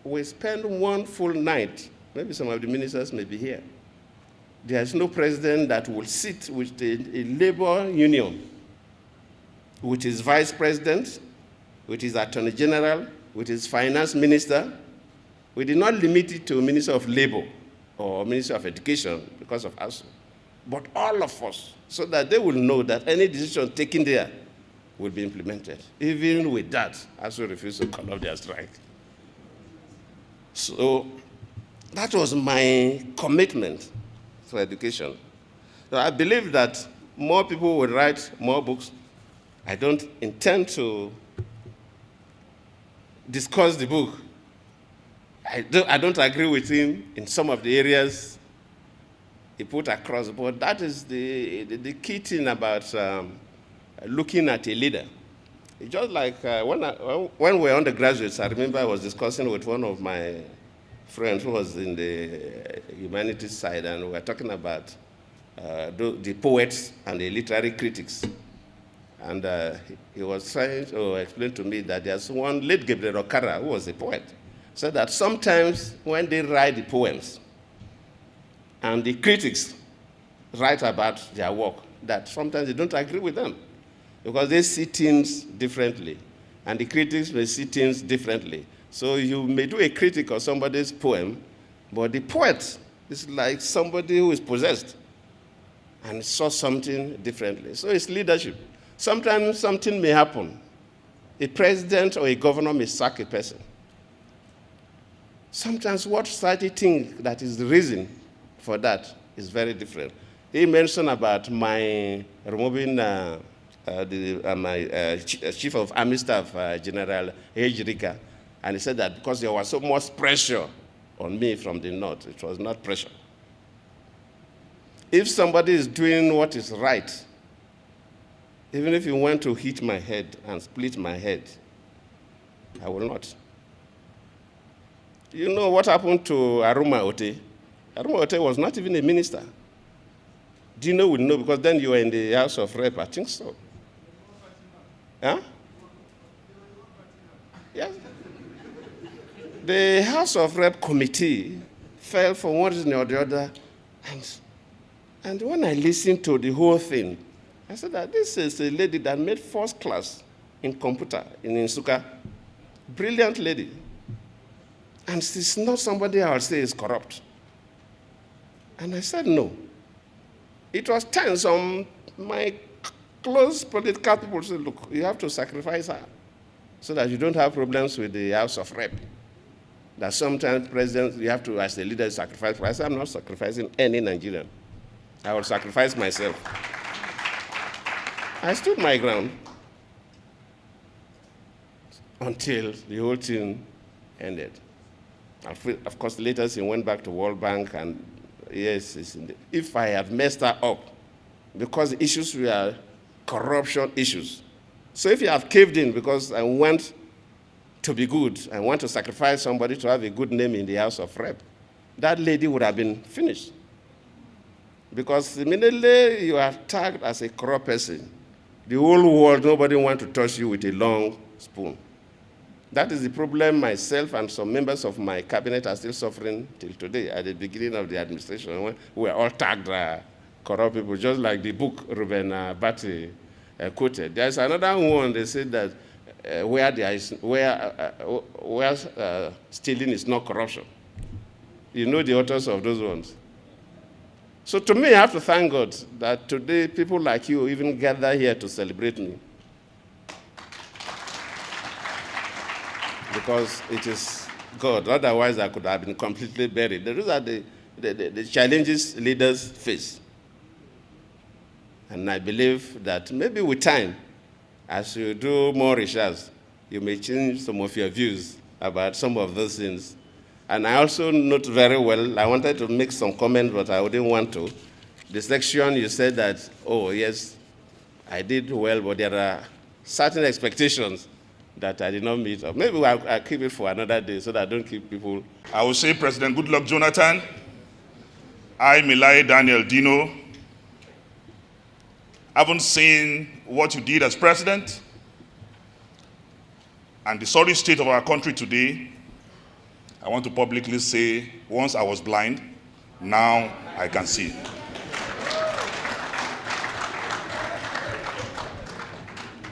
we spend one full night, maybe some of the ministers may be here. There is no president that will sit with a labor union, with his vice president, with his attorney general, with his finance minister. We did not limit it to Minister of Labor or Minister of Education because of us, but all of us, so that they will know that any decision taken there will be implemented. Even with that, ASU refused to call off their strike. So that was my commitment to education. So I believe that more people will write more books. I don't intend to discuss the book. I don't agree with him in some of the areas he put across, but that is the key thing about looking at a leader. It's just like when we were undergraduates, I remember I was discussing with one of my friends who was in the humanities side, and we were talking about the poets and the literary critics. And he was trying to explain to me that there's one late Gabriel Okara, who was a poet, said that sometimes when they write the poems and the critics write about their work, that sometimes they don't agree with them because they see things differently, and the critics may see things differently. So you may do a critic of somebody's poem, but the poet is like somebody who is possessed and saw something differently. So it's leadership. Sometimes something may happen. A president or a governor may sack a person. Sometimes what society thinks that is the reason for that is very different. He mentioned about my removing my chief of army staff, General Ejirika, and he said that because there was so much pressure on me from the north, it was not pressure. If somebody is doing what is right, even if you want to hit my head and split my head, I will not. You know what happened to Aruma Ote? Aruma Ote was not even a minister. Do you know? We know, because then you were in the House of Rep, I think so. Huh? Yes. The House of Rep committee fell for one reason or the other, and when I listened to the whole thing, I said that this is a lady that made first class in computer in Nsukka. Brilliant lady. And she's not somebody I would say is corrupt. And I said no. It was tense. My close political people said, look, you have to sacrifice her so that you don't have problems with the House of Rep. That sometimes presidents, you have to, as a leader, sacrifice. I said, I'm not sacrificing any Nigerian. I will sacrifice myself. I stood my ground until the whole thing ended. Of course, later he went back to World Bank, and yes, if I had messed her up, because the issues were corruption issues. So if you have caved in because I want to be good, I want to sacrifice somebody to have a good name in the House of Rep, that lady would have been finished. Because immediately you are tagged as a corrupt person, the whole world, nobody wants to touch you with a long spoon. That is the problem myself and some members of my cabinet are still suffering till today. At the beginning of the administration, when we were all tagged corrupt people, just like the book Ruben Batty quoted. There's another one, they said that where stealing is not corruption. You know the authors of those ones. So to me, I have to thank God that today people like you even gather here to celebrate me. Because it is God. Otherwise, I could have been completely buried. Those are the challenges leaders face. And I believe that maybe with time, as you do more research, you may change some of your views about some of those things. And I also note very well, I wanted to make some comments, but I didn't want to. The section you said that, oh, yes, I did well, but there are certain expectations that I did not meet. Or maybe I'll keep it for another day so that I don't keep people. I will say President Goodluck Jonathan, I, Milai Daniel Dino, haven't seen what you did as president and the sorry state of our country today. I want to publicly say, once I was blind, now I can see.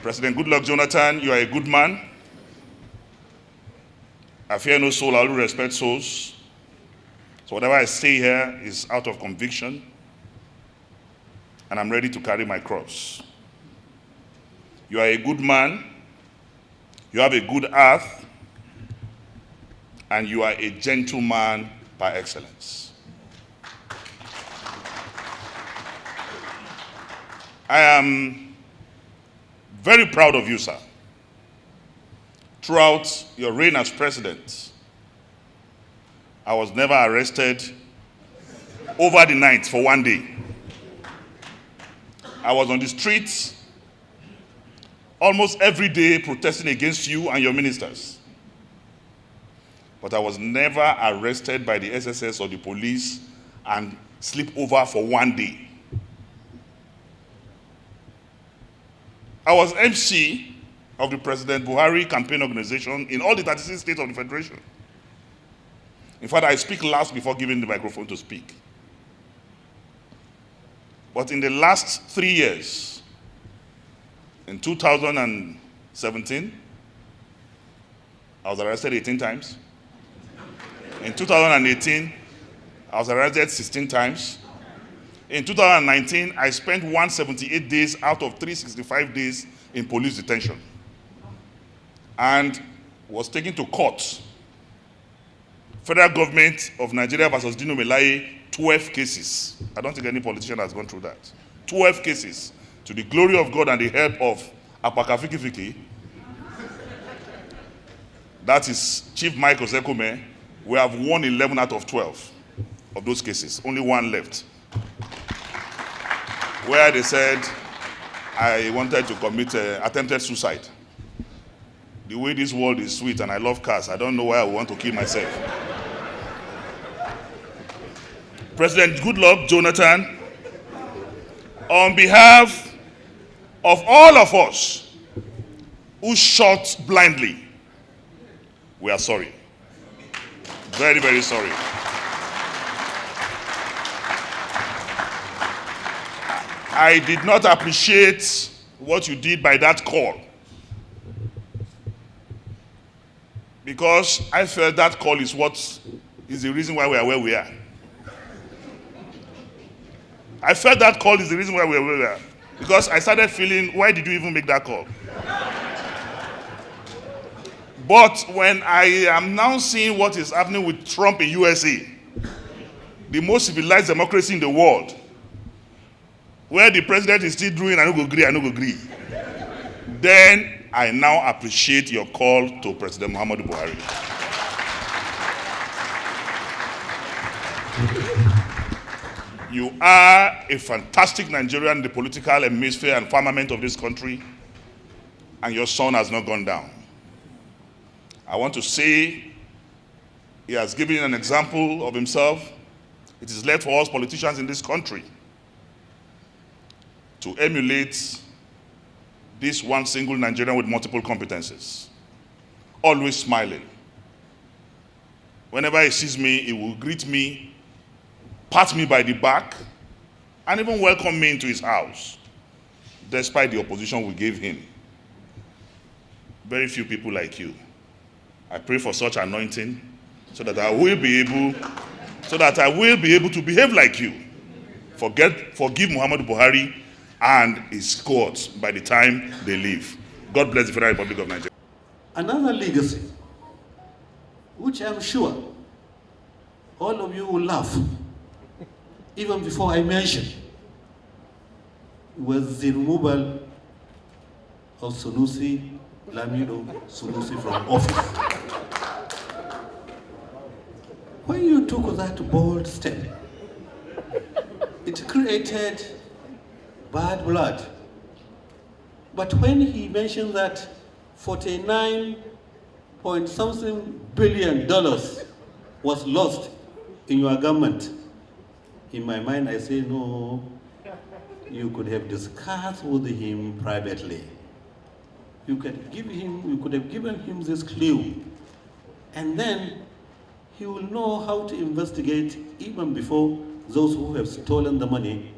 President Goodluck Jonathan, you are a good man. I fear no soul, I only respect souls. So whatever I say here is out of conviction, and I'm ready to carry my cross. You are a good man, you have a good heart, and you are a gentleman by excellence. I am very proud of you, sir. Throughout your reign as president, I was never arrested over the night for one day. I was on the streets almost every day protesting against you and your ministers. But I was never arrested by the SSS or the police and sleep over for one day. I was MC of the President Buhari campaign organization in all the 36 states of the Federation. In fact, I speak last before giving the microphone to speak. But in the last 3 years, in 2017, I was arrested 18 times. In 2018, I was arrested 16 times. In 2019, I spent 178 days out of 365 days in police detention and was taken to court. Federal government of Nigeria versus Dino Melaye, 12 cases. I don't think any politician has gone through that. 12 cases. To the glory of God and the help of Apakafikifiki, that is Chief Mike Osekome, we have won 11 out of 12 of those cases. Only one left, where they said I wanted to commit attempted suicide. The way this world is sweet, and I love cars, I don't know why I want to kill myself. President Goodluck Jonathan, on behalf of all of us who shot blindly, we are sorry. Very, very sorry. I did not appreciate what you did by that call, because I felt that call is what is the reason why we are where we are. I felt that call is the reason why we are where we are, because I started feeling, why did you even make that call? But when I am now seeing what is happening with Trump in USA, the most civilized democracy in the world, where the president is still doing, I don't go agree, then I now appreciate your call to President Muhammadu Buhari. You are a fantastic Nigerian in the political hemisphere and firmament of this country, and your son has not gone down. I want to say he has given an example of himself. It is left for us politicians in this country to emulate this one single Nigerian with multiple competencies, always smiling. Whenever he sees me, he will greet me, pat me by the back, and even welcome me into his house, despite the opposition we gave him. Very few people like you. I pray for such anointing so that I will be able to behave like you. Forgive Muhammadu Buhari and his cohorts by the time they leave. God bless the Federal Republic of Nigeria. Another legacy, which I'm sure all of you will laugh, even before I mention, was the removal of Sunusi, Lamido Sunusi from office. When you took that bold step, it created bad blood. But when he mentioned that 49-point-something billion was lost in your government, in my mind I say, no, you could have discussed with him privately. You could have given him this clue. And then he will know how to investigate even before those who have stolen the money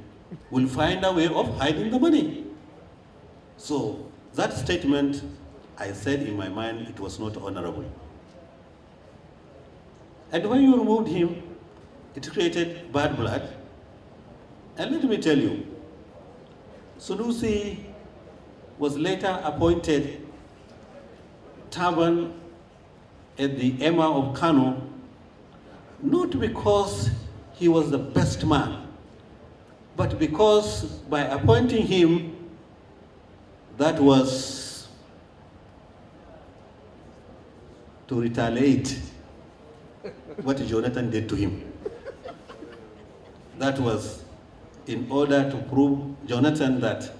will find a way of hiding the money. So that statement, I said in my mind, it was not honorable. And when you removed him, it created bad blood. And let me tell you, Sunusi was later appointed Taban at the Emir of Kano, not because he was the best man, but because by appointing him, that was to retaliate what Jonathan did to him. That was in order to prove Jonathan that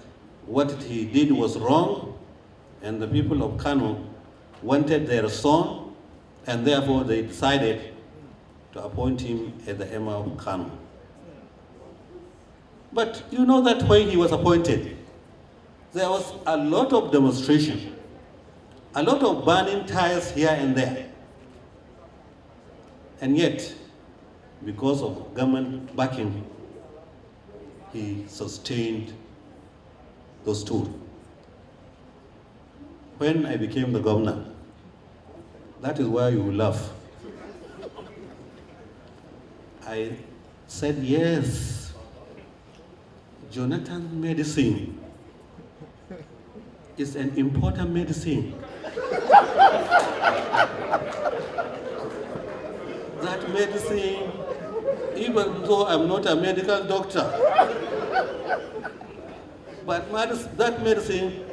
what he did was wrong, and the people of Kano wanted their son, and therefore they decided to appoint him as the Emir of Kano. But you know that when he was appointed, there was a lot of demonstration, a lot of burning tires here and there. And yet, because of government backing, he sustained those two. When I became the governor, that is why you will laugh. I said, yes, Jonathan medicine is an important medicine. That medicine, even though I'm not a medical doctor, but that medicine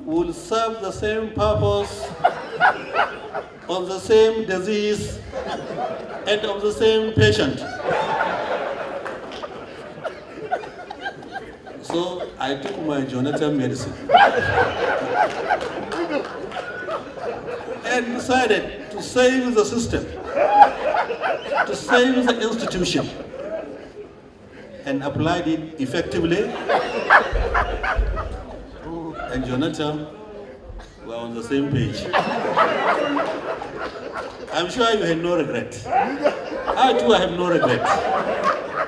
will serve the same purpose of the same disease and of the same patient. So I took my Jonathan medicine and decided to save the system, to save the institution, and applied it effectively. And Jonathan were on the same page. I'm sure you had no regret. I too have no regret.